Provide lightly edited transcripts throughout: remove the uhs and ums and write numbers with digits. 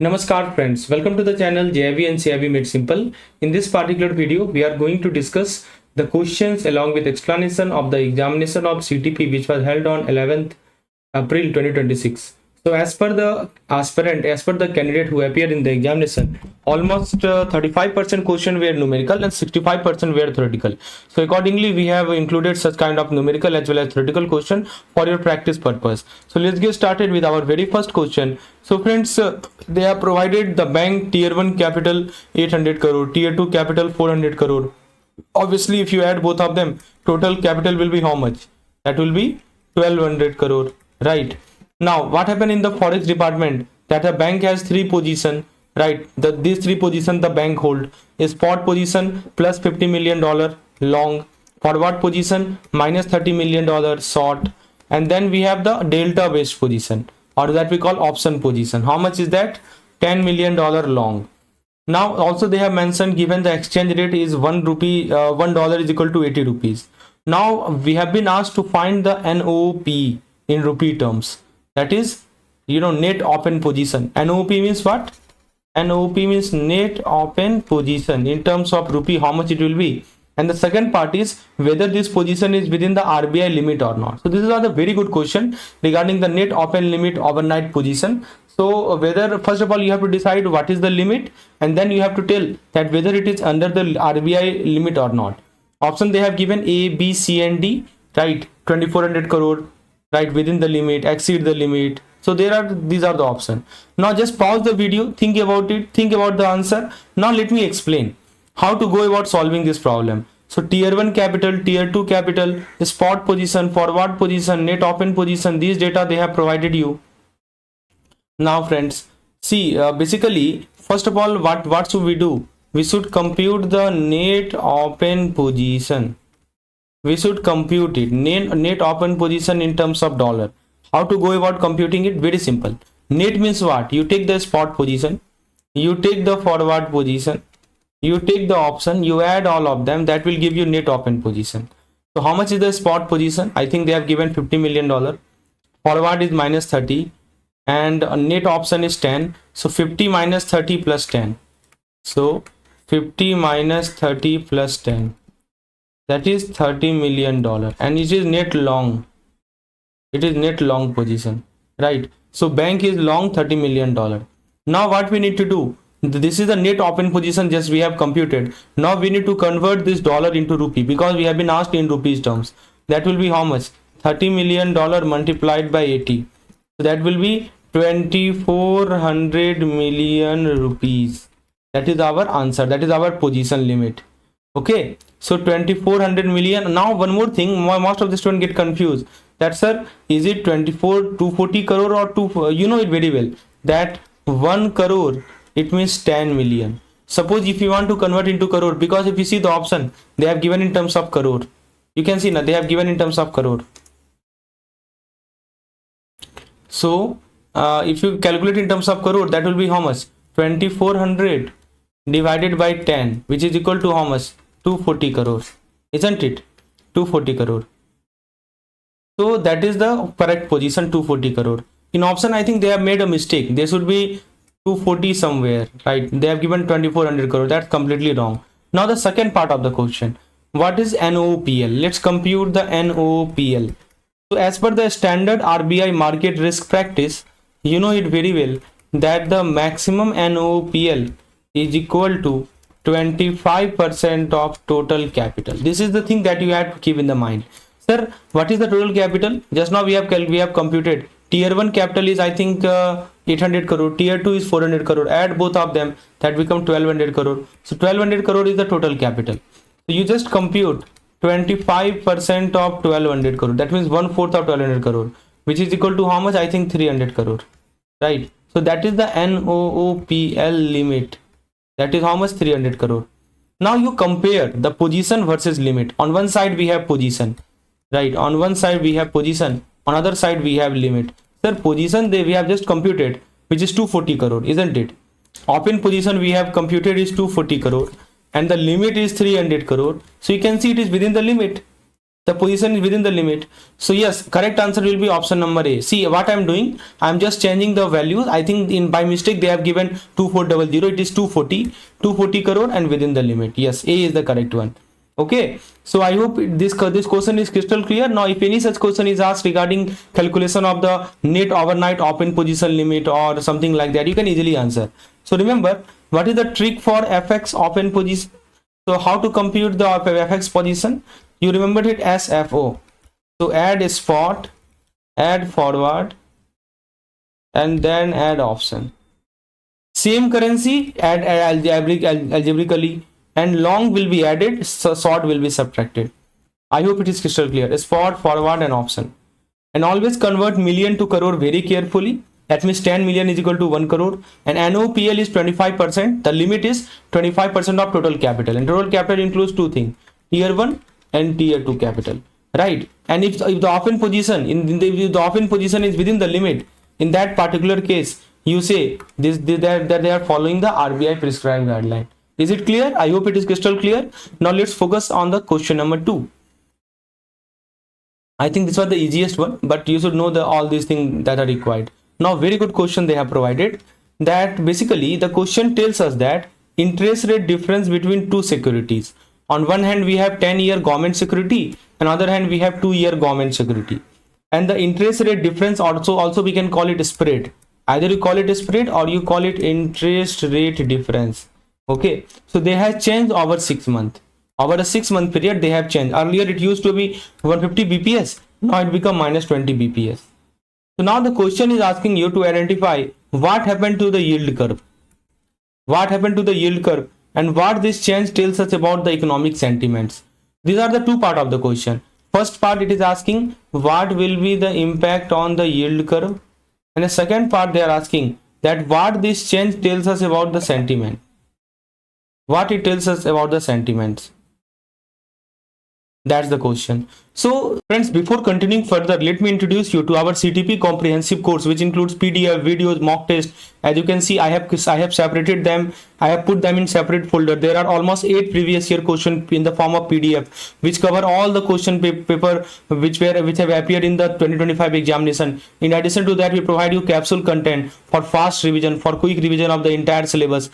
Namaskar friends, welcome to the channel JIB and CIB Made Simple. In this particular video, we are going to discuss the questions along with explanation of the examination of CTP which was held on 11th April 2026. So as per the aspirant, as per the candidate who appeared in the examination, almost 35% question were numerical and 65% were theoretical. So accordingly, we have included such kind of numerical as well as theoretical question for your practice purpose. So let's get started with our very first question. So friends, they have provided the bank tier 1 capital 800 crore, tier 2 capital 400 crore. Obviously, if you add both of them, total capital will be how much? That will be 1200 crore, right? Now, what happened in the forex department? That a bank has three position, right? These three position the bank hold. A spot position plus $50 million long, forward position minus $30 million short, and then we have the delta based position, or that we call option position. How much is that? $10 million long. Now also they have mentioned, given the exchange rate is $1 is equal to 80 rupees. Now we have been asked to find the NOP in rupee terms. That is, net open position. NOP means what? NOP means net open position. In terms of rupee, how much it will be? And the second part is whether this position is within the RBI limit or not. So this is a very good question regarding the net open limit overnight position. So whether, first of all, you have to decide what is the limit, and then you have to tell that whether it is under the RBI limit or not. Option they have given A, B, C and D, right? 2400 crore, right, within the limit, exceed the limit. So these are the options. Now just pause the video, think about it, think about the answer. Now let me explain how to go about solving this problem. So tier 1 capital, tier 2 capital, spot position, forward position, net open position, these data they have provided you. Now friends, see, basically, first of all, what should we do? We should compute the net open position. We should compute it, net open position in terms of dollar. How to go about computing it? Very simple. Net means what? You take the spot position, you take the forward position, you take the option, you add all of them, that will give you net open position. So how much is the spot position? I think they have given $50 million. Forward is minus 30 and net option is 10. So 50 minus 30 plus 10. So 50 minus 30 plus 10. That is $30 million, and it is net long. It is net long position, right? So bank is long $30 million. Now what we need to do? This is the net open position just we have computed. Now we need to convert this dollar into rupee because we have been asked in rupees terms. That will be how much? $30 million multiplied by 80. So that will be 2400 million rupees. That is our answer. That is our position limit. Okay, so 2400 million. Now one more thing, most of the students get confused that, sir, is it 240 crore or 2, you know it very well that 1 crore it means 10 million. Suppose if you want to convert into crore, because if you see the option they have given in terms of crore, you can see now they have given in terms of crore. So if you calculate in terms of crore, that will be how much? 2400 divided by 10, which is equal to how much? 240 crores, isn't it? 240 crore. So that is the correct position, 240 crore. In option, I think they have made a mistake. They should be 240 somewhere, right? They have given 2400 crore. That's completely wrong. Now the second part of the question, what is NOPL? Let's compute the NOPL. So as per the standard RBI market risk practice, you know it very well that the maximum NOPL is equal to 25% of total capital. This is the thing that you have to keep in the mind. Sir, what is the total capital? Just now we have computed. Tier 1 capital is, I think, 800 crore. Tier 2 is 400 crore. Add both of them, that become 1200 crore. So 1200 crore is the total capital. So you just compute 25% of 1200 crore. That means 1/4 of 1200 crore, which is equal to how much? I think 300 crore. Right. So that is the NOPL limit. That is how much? 300 crore. Now you compare the position versus limit. On one side we have position, right? On one side we have position, on other side we have limit. Sir, position we have just computed, which is 240 crore, isn't it? Open position we have computed is 240 crore and the limit is 300 crore. So you can see it is within the limit. The position is within the limit. So yes, correct answer will be option number A. See what I'm doing, I'm just changing the values. I think in by mistake they have given 2400, it is 240 crore and within the limit. Yes, A is the correct one. Okay, so I hope this question is crystal clear. Now if any such question is asked regarding calculation of the net overnight open position limit or something like that, you can easily answer. So remember, what is the trick for FX open position? So how to compute the FX position? You remembered it as FO. So add spot, add forward, and then add option. Same currency, add algebraically, and long will be added, so short will be subtracted. I hope it is crystal clear. Spot, forward, and option. And always convert million to crore very carefully. That means 10 million is equal to 1 crore, and NOPL is 25%. The limit is 25% of total capital, and total capital includes two things: tier 1 and tier 2 capital, right? And if the open position if the open position is within the limit, in that particular case you say that they are following the RBI prescribed guideline. Is it clear? I hope it is crystal clear. Now let's focus on the question number 2. I think this was the easiest one, but you should know all these things that are required. Now very good question they have provided, that basically the question tells us that interest rate difference between two securities. On one hand we have 10-year government security, on other hand we have 2-year government security, and the interest rate difference also we can call it spread. Either you call it spread or you call it interest rate difference. Okay, so they have changed over 6 months. Over a 6-month period they have changed. Earlier it used to be 150 bps, now it become minus 20 bps. So now the question is asking you to identify what happened to the yield curve. What happened to the yield curve and what this change tells us about the economic sentiments. These are the two parts of the question. First part, it is asking what will be the impact on the yield curve, and the second part they are asking that what this change tells us about the sentiment. What it tells us about the sentiments. That's the question. So friends, before continuing further, let me introduce you to our CTP comprehensive course, which includes PDF, videos, mock test. As you can see, I have separated them. I have put them in separate folder. There are almost 8 previous year questions in the form of PDF, which cover all the question paper which have appeared in the 2025 examination. In addition to that, we provide you capsule content for fast revision, for quick revision of the entire syllabus.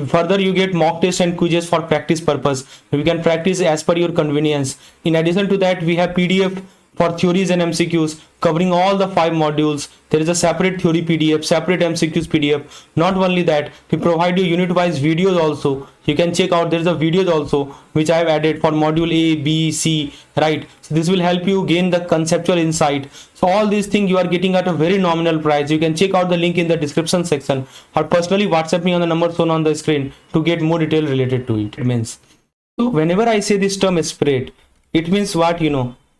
Further, you get mock test and quizzes for practice purpose. You can practice as per your convenience. In addition to that, we have PDF for theories and MCQs covering all the 5 modules. There is a separate theory PDF, separate MCQs PDF. Not only that, we provide you unit wise videos also. You can check out, there is a videos also which I have added for module A, B, C, right? So this will help you gain the conceptual insight. So all these things you are getting at a very nominal price. You can check out the link in the description section, or personally WhatsApp me on the number shown on the screen to get more detail related to it. It means, so whenever I say this term spread, it means what?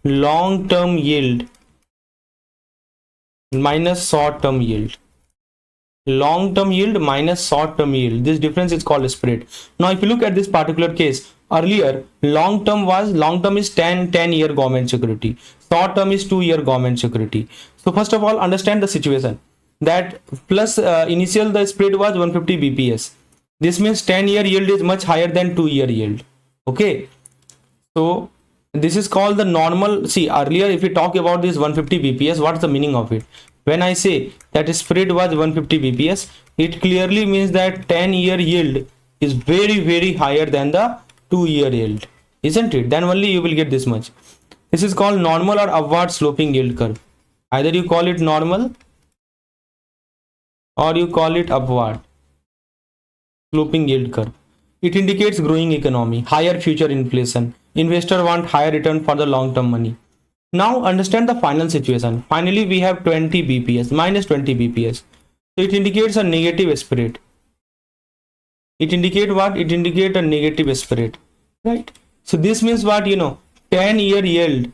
Long-term yield minus short-term yield. Long-term yield minus short-term yield. This difference is called spread. Now, if you look at this particular case, earlier long-term is 10-year government security. Short-term is 2-year government security. So first of all, understand the situation that plus initial the spread was 150 bps. This means 10-year yield is much higher than 2-year yield. Okay, so this is called the normal. See, earlier if we talk about this 150 bps, what's the meaning of it? When I say that spread was 150 bps, it clearly means that 10-year yield is very higher than the 2-year yield, isn't it? Then only you will get this much. This is called normal or upward sloping yield curve. Either you call it normal or you call it upward sloping yield curve. It indicates growing economy, higher future inflation. Investor want higher return for the long-term money. Now understand the final situation. Finally, we have 20 bps, minus 20 bps. So it indicates a negative spread. It indicates what? It indicates a negative spread, right? So this means what? 10-year yield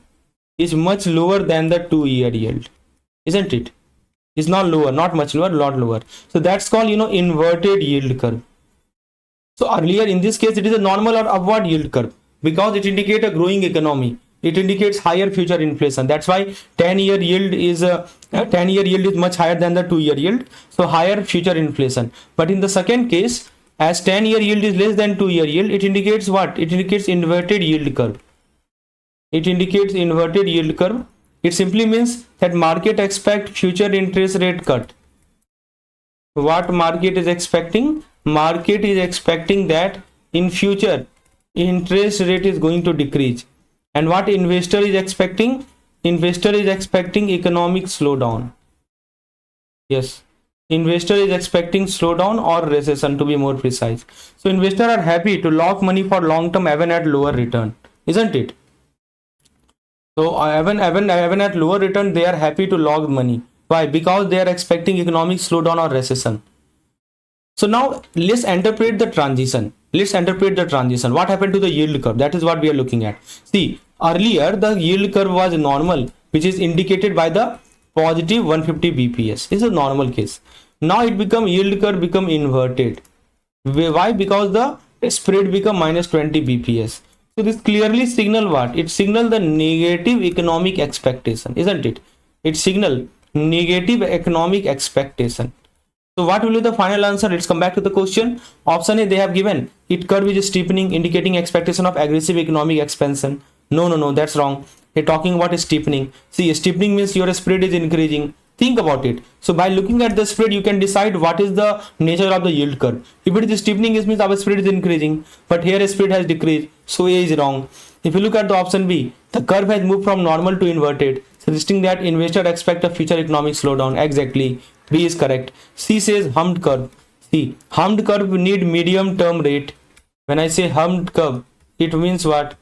is much lower than the 2-year yield, isn't it? It's not lower, not much lower, lot lower. So that's called, inverted yield curve. So earlier in this case, it is a normal or upward yield curve, because it indicates a growing economy. It indicates higher future inflation. That's why 10-year yield is much higher than the 2-year yield. So higher future inflation. But in the second case, as 10-year yield is less than 2-year yield, it indicates what? It indicates inverted yield curve. It indicates inverted yield curve. It simply means that market expect future interest rate cut. What market is expecting? Market is expecting that in future interest rate is going to decrease. And what investor is expecting? Investor is expecting economic slowdown. Yes, investor is expecting slowdown or recession, to be more precise. So investors are happy to lock money for long term even at lower return, isn't it? So even at lower return, they are happy to lock money. Why? Because they are expecting economic slowdown or recession. So now let's interpret the transition. What happened to the yield curve? That is what we are looking at. See, earlier the yield curve was normal, which is indicated by the positive 150 bps. This is a normal case. Now it become yield curve become inverted. Why? Because the spread become minus 20 bps. So this clearly signal what? It signal the negative economic expectation, isn't it? It signal negative economic expectation. So what will be the final answer? Let's come back to the question. Option A, they have given it curve is steepening, indicating expectation of aggressive economic expansion. No, that's wrong. They're talking about steepening. See, steepening means your spread is increasing. Think about it. So by looking at the spread, you can decide what is the nature of the yield curve. If it is steepening, it means our spread is increasing, but here spread has decreased. So A is wrong. If you look at the option B, the curve has moved from normal to inverted, suggesting that investors expect a future economic slowdown. Exactly. B is correct. C says humped curve. See, humped curve need medium term rate. When I say humped curve, it means what?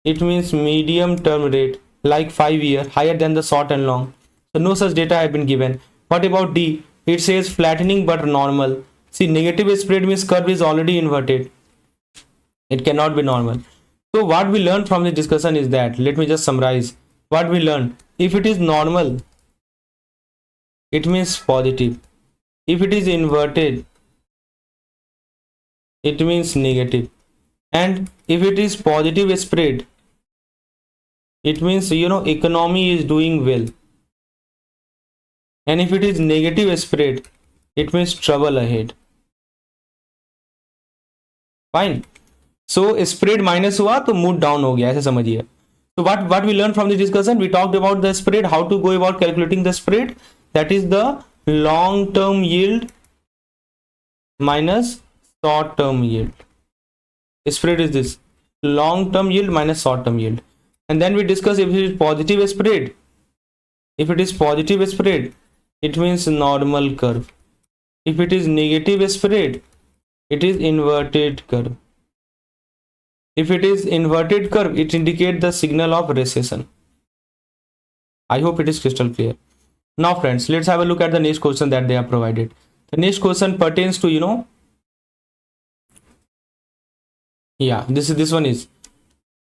It means medium term rate, like 5 year, higher than the short and long. So no such data have been given. What about D? It says flattening but normal. See, negative spread means curve is already inverted. It cannot be normal. So what we learned from the discussion is that, let me just summarize what we learned. If it is normal, it means positive. If it is inverted, it means negative. And if it is positive spread, it means economy is doing well. And if it is negative spread, it means trouble ahead. Fine. So spread minus हुआ तो mood down हो गया, ऐसे समझिए. So what we learned from the discussion, we talked about the spread, how to go about calculating the spread. That is the long term yield minus short term yield. Spread is this, long term yield minus short term yield. And then we discuss if it is positive spread. If it is positive spread, it means normal curve. If it is negative spread, it is inverted curve. If it is inverted curve, it indicates the signal of recession. I hope it is crystal clear. Now friends, let's have a look at the next question that they have provided. The next question pertains to this one is.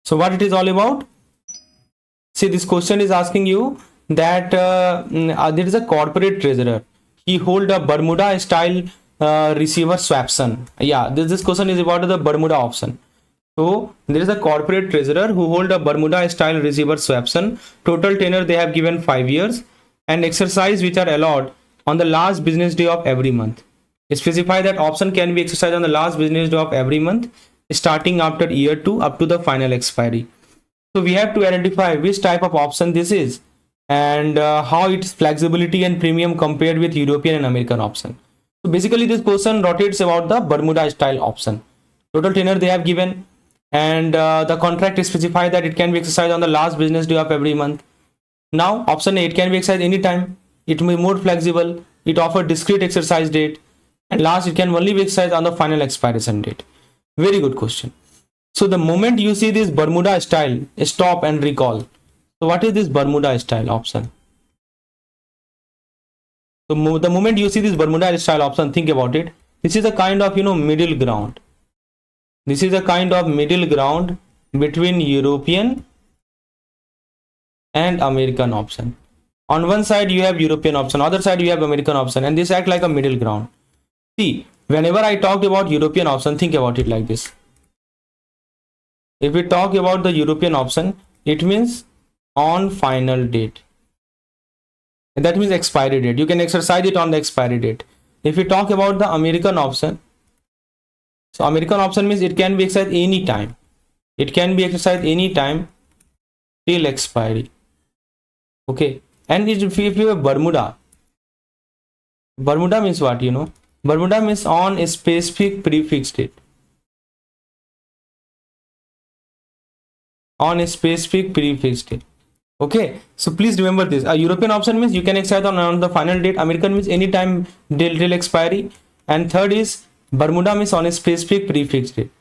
So what it is all about? See, this question is asking you that there is a corporate treasurer. He hold a Bermuda style receiver swaption. This question is about the Bermuda option. So there is a corporate treasurer who hold a Bermuda style receiver swaption. Total tenure they have given 5 years, and exercise which are allowed on the last business day of every month. Specify that option can be exercised on the last business day of every month, starting after year 2 up to the final expiry. So we have to identify which type of option this is, and how its flexibility and premium compared with European and American option. So basically this question rotates about the Bermuda style option. Total tenure they have given, and the contract specify that it can be exercised on the last business day of every month. Now option A, it can be exercised anytime. It may be more flexible. It offers discrete exercise date, and last it can only be exercised on the final expiration date. Very good question. So the moment you see this Bermuda style, stop and recall. So what is this Bermuda style option? So the moment you see this Bermuda style option, think about it. This is a kind of middle ground. This is a kind of middle ground between European and American option. On one side you have European option, other side you have American option, and this act like a middle ground. See, whenever I talked about European option, think about it like this. If we talk about the European option, it means on final date. And that means expiry date. You can exercise it on the expiry date. If we talk about the American option, so American option means it can be exercised any time. It can be exercised any time till expiry. Okay, and if you have Bermuda means what, you know? Bermuda means on a specific prefixed date. On a specific prefixed date. Okay, so please remember this. A European option means you can exercise on the final date. American means anytime till expiry. And third is Bermuda means on a specific prefixed date.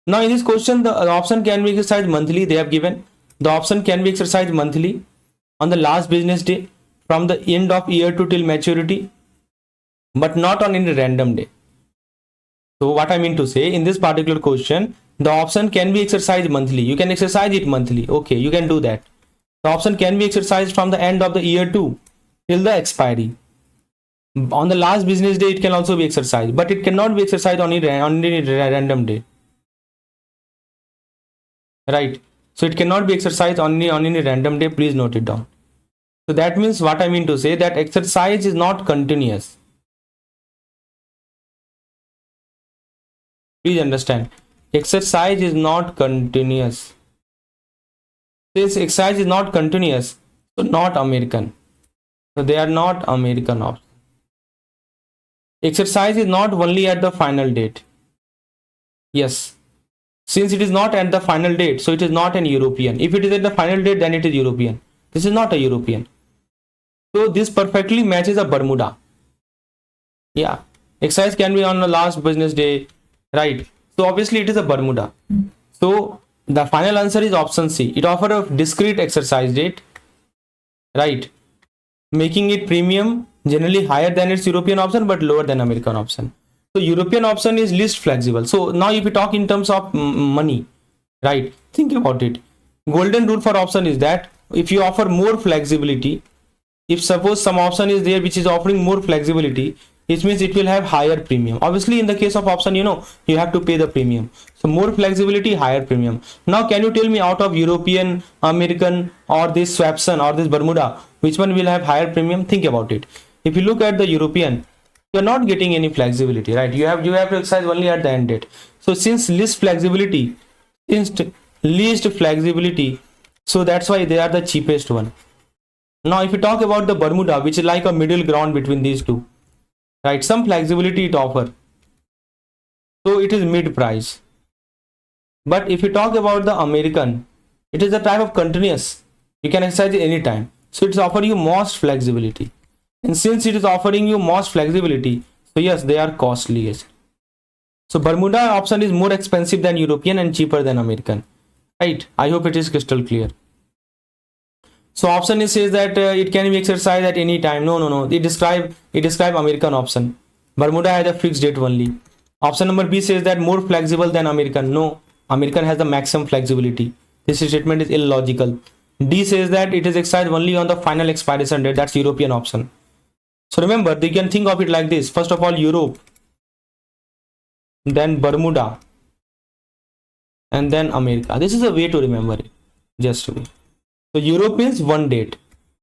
Now in this question, the option can be exercised monthly. They have given the option can be exercised monthly on the last business day from the end of year to till maturity, but not on any random day. So what I mean to say, in this particular question, the option can be exercised monthly. You can exercise it monthly. Okay, you can do that. The option can be exercised from the end of the year 2 till the expiry. On the last business day, it can also be exercised, but it cannot be exercised on any random day. Right? So it cannot be exercised on any random day. Please note it down. So that means what I mean to say, that exercise is not continuous. Please understand. Exercise is not continuous. This exercise is not continuous, so not American. So they are not American option. Exercise is not only at the final date. Yes. Since it is not at the final date, so it is not an European. If it is at the final date, then it is European. This is not a European. So this perfectly matches a Bermuda. Yeah. Exercise can be on the last business day. Right. So obviously it is a Bermuda. So the final answer is option C. It offers a discrete exercise date. Right. Making it premium, generally higher than its European option, but lower than American option. So European option is least flexible. So now if we talk in terms of money, right, think about it. Golden rule for option is that if you offer more flexibility, if suppose some option is there which is offering more flexibility, it means it will have higher premium. Obviously in the case of option, you know, you have to pay the premium. So more flexibility, higher premium. Now can you tell me out of European, American, or this Swaption or this Bermuda, which one will have higher premium? Think about it. If you look at the European, you're not getting any flexibility, right? You have to exercise only at the end date. So since least flexibility, so that's why they are the cheapest one. Now if you talk about the Bermuda, which is like a middle ground between these two, right? Some flexibility it offers, so it is mid price. But if you talk about the American, it is a type of continuous. You can exercise it anytime. So it's offering you most flexibility. And since it is offering you most flexibility, so yes, they are costliest. So Bermuda option is more expensive than European and cheaper than American. Right? I hope it is crystal clear. So option A says that it can be exercised at any time. No. It describe American option. Bermuda has a fixed date only. Option number B says that more flexible than American. No, American has the maximum flexibility. This statement is illogical. D says that it is exercised only on the final expiration date. That's European option. So remember, they can think of it like this. First of all, Europe, then Bermuda, and then America. This is a way to remember it. Just to be. So Europe means one date,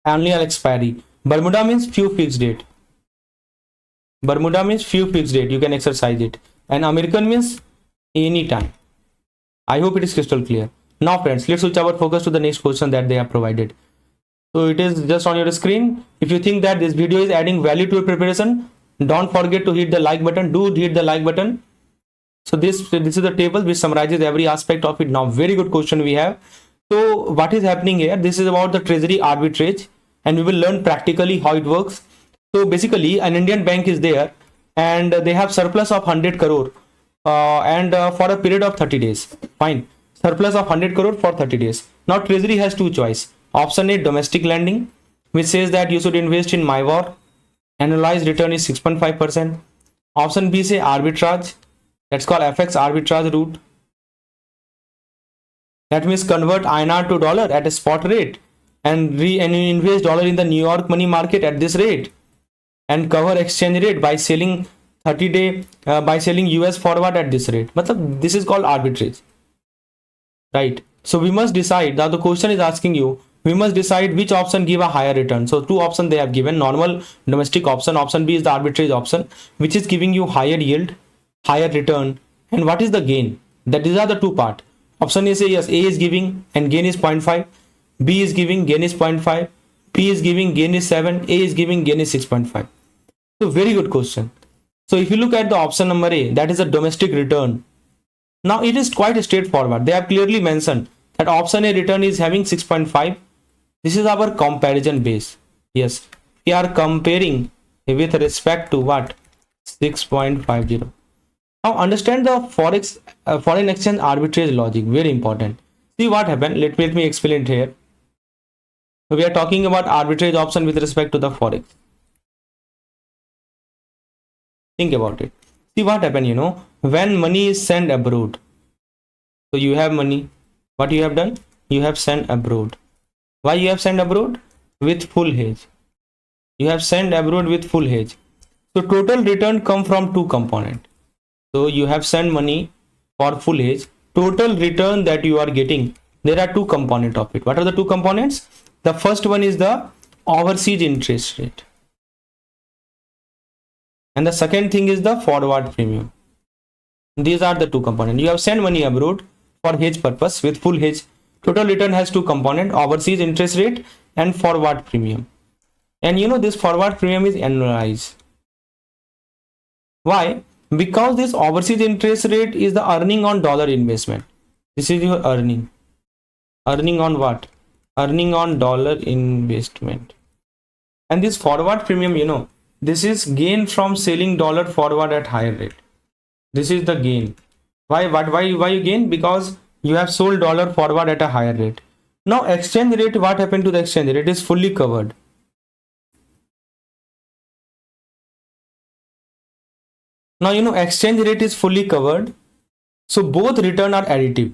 only an expiry. Bermuda means few fixed date. You can exercise it. And American means any time. I hope it is crystal clear. Now friends, let's switch our focus to the next question that they have provided. So it is just on your screen. If you think that this video is adding value to your preparation, don't forget to hit the like button. Do hit the like button. So this is the table which summarizes every aspect of it. Now very good question we have. So what is happening here? This is about the Treasury arbitrage, and we will learn practically how it works. So basically an Indian bank is there and they have surplus of 100 crore and for a period of 30 days. Fine. Surplus of 100 crore for 30 days. Now Treasury has two choices. Option A, domestic lending, which says that you should invest in MIBOR. Annualized return is 6.5%. Option B say arbitrage. That's called FX arbitrage route. That means convert INR to dollar at a spot rate and invest dollar in the New York money market at this rate and cover exchange rate by selling 30-day by selling US forward at this rate. But this is called arbitrage, right? So we must decide. Now the question is asking you, we must decide which option give a higher return. So two options they have given: normal domestic option. Option B is the arbitrage option, which is giving you higher yield, higher return. And what is the gain? That these are the two part. Option A say yes, A is giving and gain is 0.5. B is giving gain is 0.5, B is giving gain is 7, A is giving gain is 6.5. So very good question. So if you look at the option number A, that is a domestic return. Now it is quite straightforward. They have clearly mentioned that option A return is having 6.5. This is our comparison base. Yes, we are comparing with respect to what? 6.50. Now understand the forex foreign exchange arbitrage logic. Very important. See what happened. Let me explain it here. So we are talking about arbitrage option with respect to the forex. Think about it. See what happened, when money is sent abroad. So you have money. What you have done? You have sent abroad. Why you have sent abroad? With full hedge. You have sent abroad with full hedge. So total return come from two components. So you have sent money for full hedge. Total return that you are getting, there are two components of it. What are the two components? The first one is the overseas interest rate. And the second thing is the forward premium. These are the two components. You have sent money abroad for hedge purpose with full hedge. Total return has two components, overseas interest rate and forward premium. And this forward premium is annualized. Why? Because this overseas interest rate is the earning on dollar investment. This is your earning. Earning on what? Earning on dollar investment. And this forward premium, this is gain from selling dollar forward at higher rate. This is the gain. Why you gain? Because you have sold dollar forward at a higher rate. Now exchange rate, what happened to the exchange rate? It is fully covered. Now exchange rate is fully covered. So both return are additive.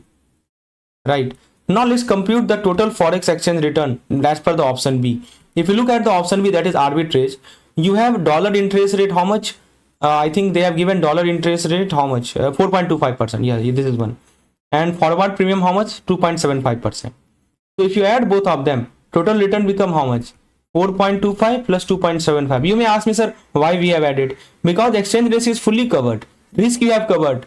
Right. Now let's compute the total forex exchange return as per the option B. If you look at the option B, that is arbitrage, you have dollar interest rate how much? I think they have given dollar interest rate how much? 4.25%. Yeah, this is one. And forward premium how much? 2.75%. So if you add both of them, total return become how much? 4.25 plus 2.75. You may ask me, sir, why we have added? Because exchange rate is fully covered. Risk you have covered.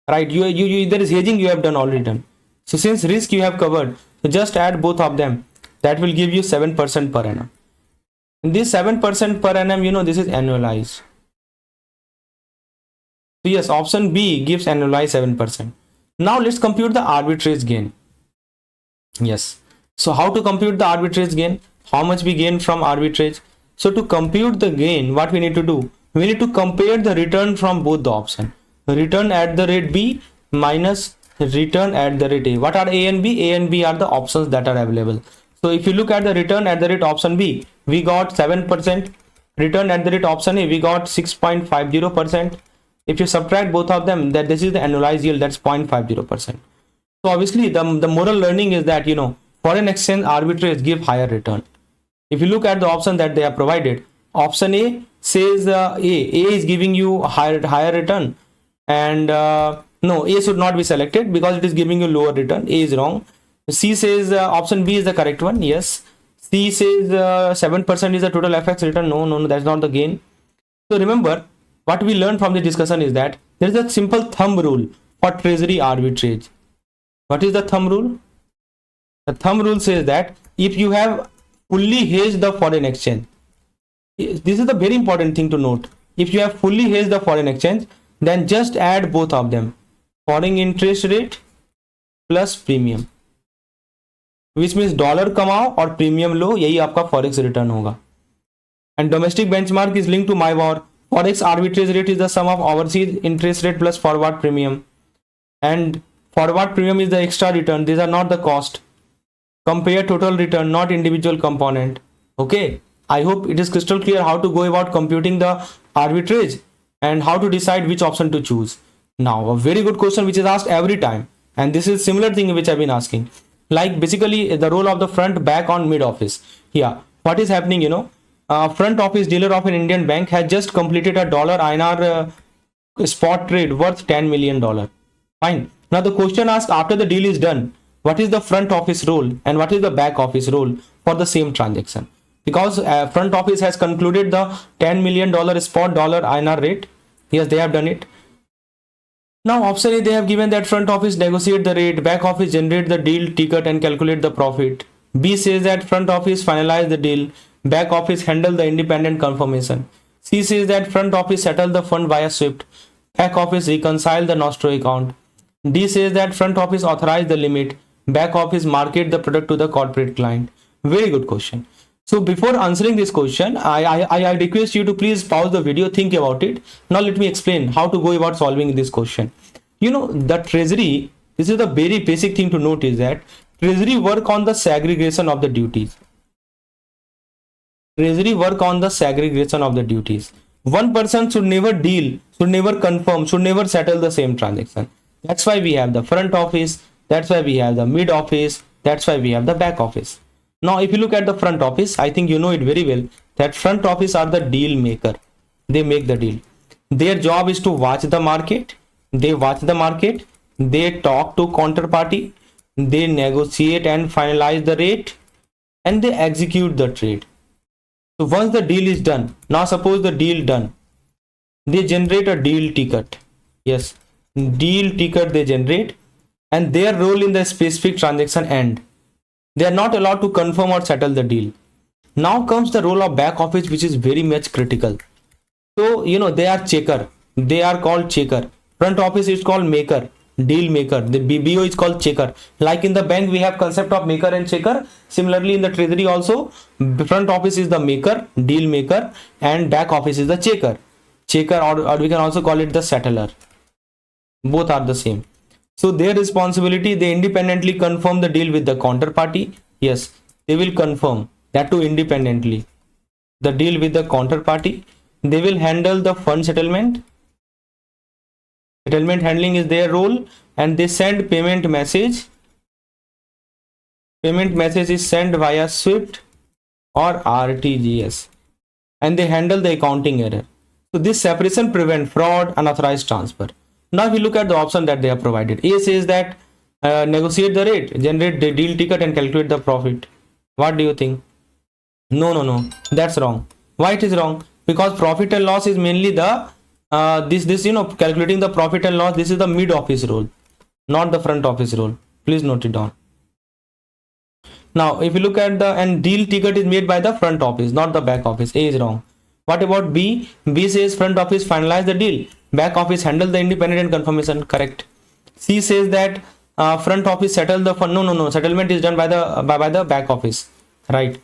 Right? You there is hedging you have done already done. So since risk you have covered, so just add both of them. That will give you 7% per annum. And this 7% per annum, this is annualized. So yes, option B gives annualized 7%. Now let's compute the arbitrage gain. Yes. So how to compute the arbitrage gain? How much we gain from arbitrage? So to compute the gain, what we need to do? We need to compare the return from both the option. Return at the rate B minus return at the rate A. What are A and B? A and B are the options that are available. So if you look at the return at the rate option B, we got 7%. Return at the rate option A, we got 6.50%. If you subtract both of them, that this is the annualized yield, that's 0.50%. So obviously the moral learning is that foreign exchange arbitrage give higher return. If you look at the option that they have provided, option A says A is giving you higher return, and no, A should not be selected because it is giving you lower return. A is wrong. C says option B is the correct one. Yes. C says 7% is the total FX return. No, that's not the gain. So remember, what we learned from the discussion is that there is a simple thumb rule for treasury arbitrage. What is the thumb rule? The thumb rule says that if you have fully hedged the foreign exchange, this is a very important thing to note. If you have fully hedged the foreign exchange, then just add both of them. Foreign interest rate plus premium, which means dollar कमाओ और premium लो, यही आपका forex return होगा. And domestic benchmark is linked to MIBOR. Forex arbitrage rate is the sum of overseas interest rate plus forward premium. And forward premium is the extra return. These are not the cost. Compare total return, not individual component. Okay. I hope it is crystal clear how to go about computing the arbitrage and how to decide which option to choose. Now, a very good question which is asked every time. And this is similar thing which I've been asking. Like basically the role of the front, back on mid office. Here, what is happening, front office dealer of an Indian bank has just completed a dollar INR spot trade worth $10 million. Fine. Now the question asked after the deal is done, what is the front office role and what is the back office role for the same transaction? Because front office has concluded the $10 million spot dollar INR rate. Yes, they have done it. Now option A, they have given that front office negotiate the rate, back office generate the deal ticket and calculate the profit. B says that front office finalize the deal, back office handle the independent confirmation. C says that front office settle the fund via SWIFT, back office reconcile the nostro account. D says that front office authorize the limit, back office market the product to the corporate client. Very good question. So before answering this question, I request you to please pause the video, think about it. Now let me explain how to go about solving this question. You know, the Treasury, this is the very basic thing to note, is that Treasury work on the segregation of the duties. Treasury work on the segregation of the duties. One person should never deal, should never confirm, should never settle the same transaction. That's why we have the front office, that's why we have the mid office, that's why we have the back office. Now if you look at the front office, I think you know it very well that front office are the deal maker. They make the deal. Their job is to watch the market. They watch the market, they talk to counterparty, they negotiate and finalize the rate, and they execute the trade. So once the deal is done, now suppose the deal done, they generate a deal ticket. Yes, deal ticket they generate, and their role in the specific transaction end. They are not allowed to confirm or settle the deal. Now comes the role of back office, which is very much critical. So you know, they are checker. They are called checker. Front office is called maker, deal maker. The BBO is called checker. Like in the bank, we have concept of maker and checker. Similarly, in the Treasury also, the front office is the maker, deal maker, and back office is the checker. Checker, or we can also call it the settler. Both are the same. So their responsibility, they independently confirm the deal with the counterparty. Yes, they will confirm that too independently. The deal with the counterparty. They will handle the fund settlement. Settlement handling is their role, and they send payment message. Payment message is sent via SWIFT or RTGS, and they handle the accounting error. So this separation prevent fraud, unauthorized transfer. Now if you look at the option that they have provided, A says that negotiate the rate, generate the deal ticket, and calculate the profit. What do you think? No, that's wrong. Why it is wrong? Because profit and loss is mainly the calculating the profit and loss. This is the mid office role, not the front office role. Please note it down. Now if you look at and deal ticket is made by the front office, not the back office. A is wrong. What about B? B says front office finalize the deal, back office handle the independent and confirmation. Correct. C says that front office settle the fund. No, settlement is done by the back office, right?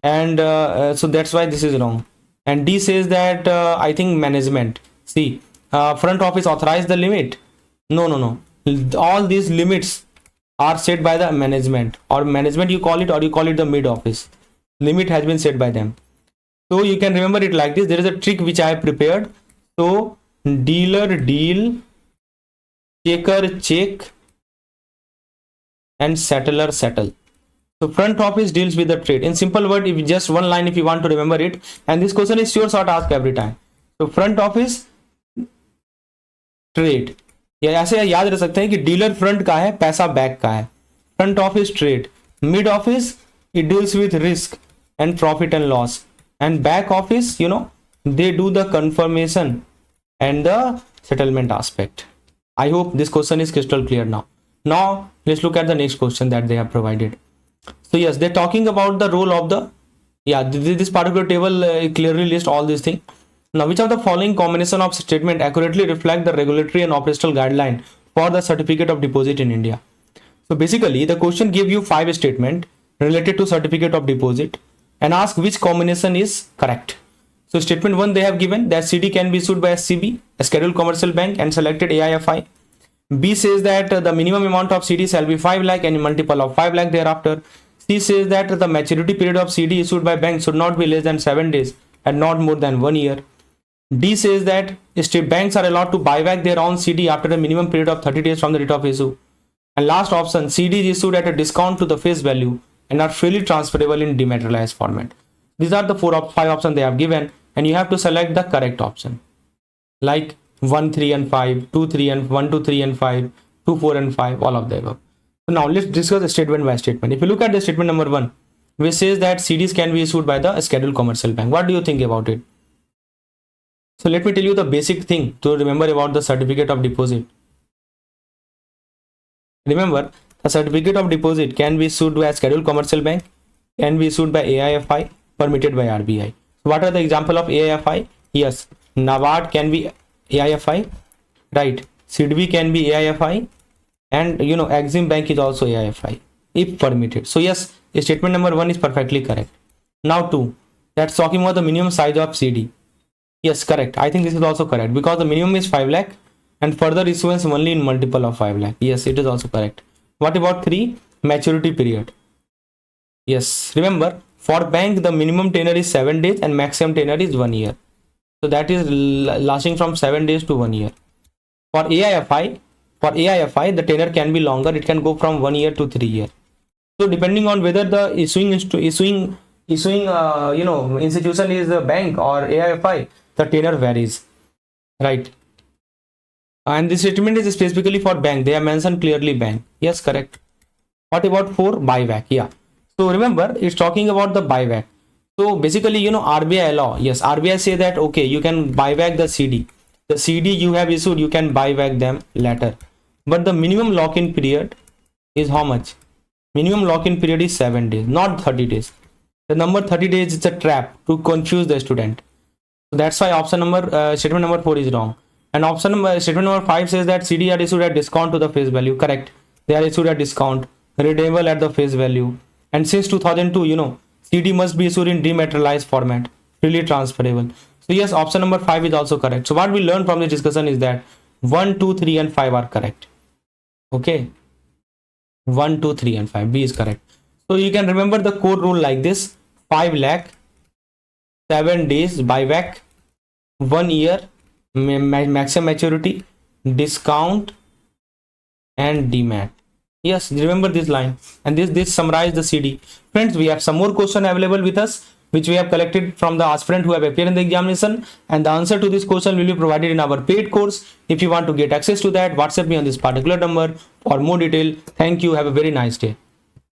And so that's why this is wrong. And D says that I think management. See, front office authorize the limit. No. All these limits are set by the management, or management you call it, or you call it the mid office. Limit has been set by them. So you can remember it like this. There is a trick which I have prepared. So dealer deal, checker check, and settler settle. So front office deals with the trade. In simple word, if just one line, if you want to remember it, and this question is sure short ask every time. So front office trade, या ऐसे याद रख सकते हैं कि dealer front का है, पैसा बैक का है. Front office trade, mid office it deals with risk and profit and loss, and back office, you know, they do the confirmation and the settlement aspect. I hope this question is crystal clear now. Now let's look at the next question that they have provided. So yes, they're talking about the role of the, this particular table clearly lists all these things. Now, which of the following combination of statement accurately reflect the regulatory and operational guideline for the certificate of deposit in India? So basically the question give you 5 statements related to certificate of deposit and ask which combination is correct. So statement 1, they have given that CD can be issued by SCB, a scheduled commercial bank, and selected AIFI. B says that the minimum amount of CD shall be 5 lakh and multiple of 5 lakh thereafter. C says that the maturity period of CD issued by bank should not be less than 7 days and not more than 1 year. D says that state banks are allowed to buy back their own CD after a minimum period of 30 days from the date of issue. And last option, CD is issued at a discount to the face value and are freely transferable in dematerialized format. These are the 5 options they have given, and you have to select the correct option, like 1, 3 and 5, 2, 3 and 1, 2, 3 and 5, 2, 4 and 5, all of the above. So now let's discuss statement by statement. If you look at the statement number 1, which says that CDs can be issued by the scheduled commercial bank, what do you think about it? So let me tell you the basic thing to remember about the certificate of deposit. Remember, a certificate of deposit can be issued by a scheduled commercial bank can be issued by AIFI, permitted by RBI. What are the example of AIFI? Yes, NABARD can be AIFI, right? SIDBI can be AIFI, and Exim Bank is also AIFI if permitted. So yes, statement number 1 is perfectly correct. Now 2, that's talking about the minimum size of CD. Yes, correct. I think this is also correct because the minimum is 5 lakh and further issuance only in multiple of 5 lakh. Yes, it is also correct. What about 3, maturity period? Yes, remember for bank the minimum tenure is 7 days and maximum tenure is 1 year. So that is lasting from 7 days to 1 year. For AIFI, the tenure can be longer. It can go from 1 year to 3 years. So depending on whether the issuing institution is a bank or AIFI, the tenure varies, right? And this statement is specifically for bank. They have mentioned clearly bank. Yes, correct. What about 4, buyback? Yeah. So remember, it's talking about the buyback. So basically, RBI law. Yes, RBI say that okay, you can buy back the CD. The CD you have issued, you can buy back them later. But the minimum lock-in period is how much? Minimum lock-in period is 7 days, not 30 days. The number 30 days is a trap to confuse the student. So that's why statement number 4 is wrong. And statement number 5 says that CD are issued at discount to the face value. Correct. They are issued at discount, redeemable at the face value. And since 2002, CD must be issued in dematerialized format, freely transferable. So yes, option number 5 is also correct. So what we learned from this discussion is that 1, 2, 3 and 5 are correct. Okay. 1, 2, 3 and 5. B is correct. So you can remember the code rule like this: 5 lakh, 7 days buyback, 1 year maximum maturity, discount, and demat. Yes, remember this line, and this summarize the CD. Friends, we have some more question available with us, which we have collected from the aspirant who have appeared in the examination, and the answer to this question will be provided in our paid course. If you want to get access to that, WhatsApp me on this particular number for more detail. Thank you. Have a very nice day.